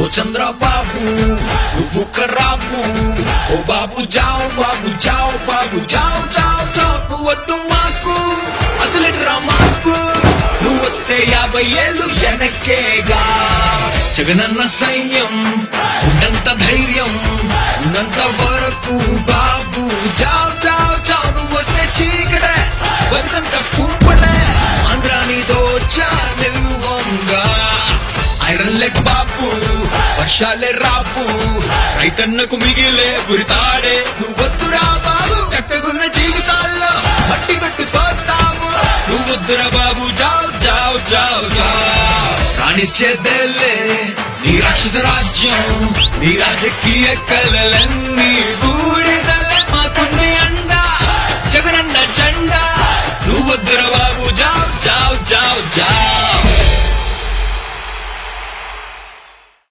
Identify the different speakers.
Speaker 1: ఓ చంద్రబాబు నువ్వు ఖరాబు, ఓ బాబు జావ్ బాబు జావ్ బాబు జావ్ జావ్ జావ్. నువ్వొద్దు మాకు అసలు మాకు, నువ్వు వస్తే 50 ఏళ్ళు వెనక్కేగా. జగనన్న సైన్యం ఉన్నంత ధైర్యం ఉన్నంత వరకు బాబు జావ్ జావ్ జావ్. నువ్వు వస్తే చీకటే బతుకంత కుంపటే, ఆంధ్రానితో చాలివ్వంగా. ఐరన్ లెగ్ బాబు వర్షాలే రాపు, రైతన్నకు మిగిలే ఉరితాడే. నువ్వొద్దురా బాబు చక్కగున్న జీవితాల్లో మట్టి కొట్టుకోతాము. నువ్వొద్దురా బాబు జావ్ జావ్ జావ్ జావ్. రాణిచ్చేదేలే నీ రాక్షస రాజ్యం, నీ రాజకీయ కలలన్నీ బూడిదలే. మాకుంది అండా జగనన్న జెండా. నువ్వొద్దురా బాబు జావ్ జావ్ జావ్ జావ్.